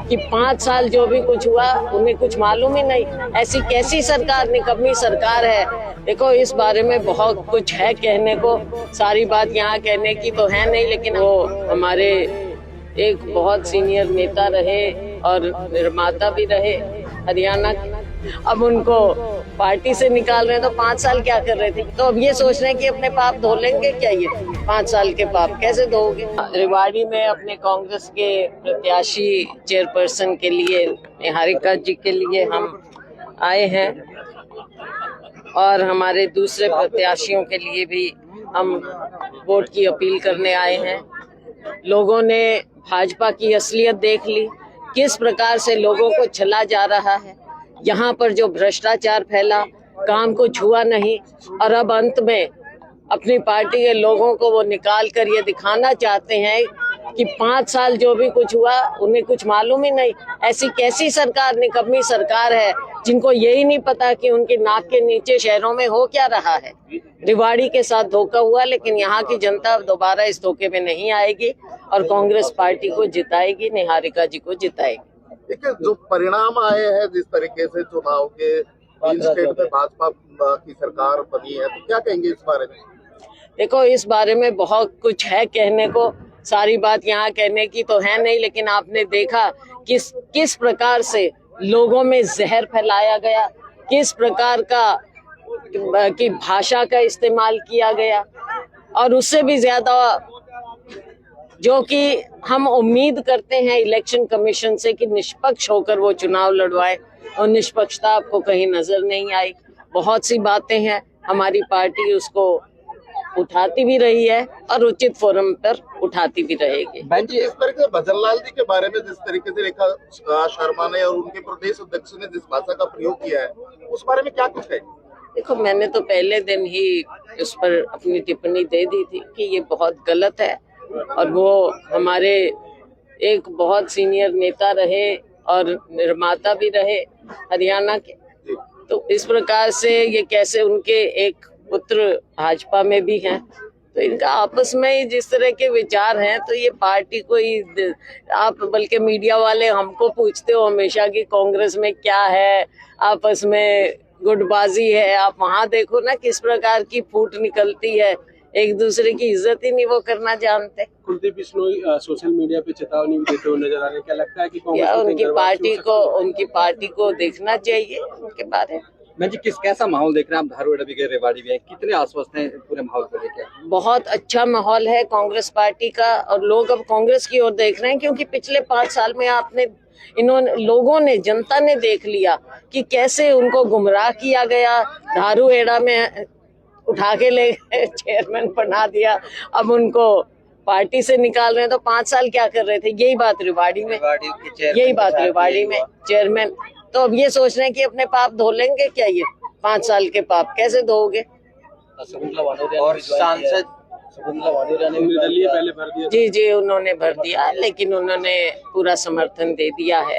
कि 5 साल जो भी कुछ हुआ उन्हें कुछ मालूम ही नहीं। ऐसी कैसी सरकार, निकम्मी सरकार है। देखो, इस बारे में बहुत कुछ है कहने को, सारी बात यहाँ कहने की तो है नहीं, लेकिन वो हमारे एक बहुत सीनियर नेता रहे और निर्माता भी रहे हरियाणा के। अब उनको पार्टी से निकाल रहे हैं तो 5 साल क्या कर रहे थे। तो अब ये सोच रहे हैं कि अपने पाप धो लेंगे क्या? ये 5 साल के पाप कैसे धोगे? रेवाड़ी में अपने कांग्रेस के प्रत्याशी चेयरपर्सन के लिए, निहारिका जी के लिए हम आए हैं और हमारे दूसरे प्रत्याशियों के लिए भी हम वोट की अपील करने आए हैं। लोगों ने भाजपा की असलियत देख ली, किस प्रकार से लोगों को छला जा रहा है। यहाँ पर जो भ्रष्टाचार फैला, काम को छुआ नहीं, और अब अंत में अपनी पार्टी के लोगों को वो निकाल कर ये दिखाना चाहते हैं कि 5 साल जो भी कुछ हुआ उन्हें कुछ मालूम ही नहीं। ऐसी कैसी सरकार, निकम्मी सरकार है, जिनको यही नहीं पता कि उनकी नाक के नीचे शहरों में हो क्या रहा है। रेवाड़ी के साथ धोखा हुआ, लेकिन यहाँ की जनता दोबारा इस धोखे में नहीं आएगी और कांग्रेस पार्टी को जिताएगी, निहारिका जी को जिताएगी। देखिए, जो परिणाम आए हैं जिस तरीके से चुनाव के 3 स्टेट में भाजपा की सरकार बनी है, तो क्या कहेंगे इस बारे में? देखो, इस बारे में बहुत कुछ है कहने को, सारी बात यहाँ कहने की तो है नहीं, लेकिन आपने देखा किस प्रकार से लोगों में जहर फैलाया गया, किस प्रकार की भाषा का इस्तेमाल किया गया, और उससे भी ज्यादा जो कि हम उम्मीद करते हैं इलेक्शन कमीशन से कि निष्पक्ष होकर वो चुनाव लड़वाए, और निष्पक्षता आपको कहीं नजर नहीं आई। बहुत सी बातें हैं, हमारी पार्टी उसको उठाती भी रही है और उचित फोरम पर उठाती भी रहेगी। इस तरीके से भजनलाल जी के बारे में जिस तरीके से रेखा शर्मा ने और उनके प्रदेश अध्यक्ष ने जिस भाषा का प्रयोग किया है, उस बारे में क्या कुछ है? देखो, मैंने तो पहले दिन ही उस पर अपनी टिप्पणी दे दी थी कि ये बहुत गलत है, और वो हमारे एक बहुत सीनियर नेता रहे और निर्माता भी रहे हरियाणा के। तो इस प्रकार से ये कैसे, उनके एक पुत्र भाजपा में भी हैं, तो इनका आपस में ही जिस तरह के विचार हैं, तो ये पार्टी को ही आप, बल्कि मीडिया वाले हमको पूछते हो हमेशा कि कांग्रेस में क्या है, आपस में गुटबाजी है। आप वहाँ देखो ना किस प्रकार की फूट निकलती है, एक दूसरे की इज्जत ही नहीं वो करना जानते। कुलदीप बिश्नोई सोशल मीडिया पे चेतावनी भी देते हुए नजर आ रहे हैं, क्या लगता है कि उनकी पार्टी को देखना चाहिए उनके बारे में? मैं जी, कैसा माहौल देख रहे हैं आप? धारूहेड़ा भी गए, रेवाड़ी भी है, कितने आश्वस्त हैं पूरे माहौल को लेकर? बहुत अच्छा माहौल है कांग्रेस पार्टी का, और लोग अब कांग्रेस की ओर देख रहे हैं, क्योंकि पिछले 5 साल में लोगों ने, जनता ने देख लिया कि कैसे उनको गुमराह किया गया। धारूहेड़ा में उठा के ले चेयरमैन बना दिया, अब उनको पार्टी से निकाल रहे हैं तो 5 साल क्या कर रहे थे। यही बात रेवाड़ी में चेयरमैन। तो अब ये सोच रहे हैं कि अपने पाप धो लेंगे क्या? ये 5 साल के पाप कैसे धोगे? और सांसद जी, उन्होंने भर दिया, लेकिन उन्होंने पूरा समर्थन दे दिया है।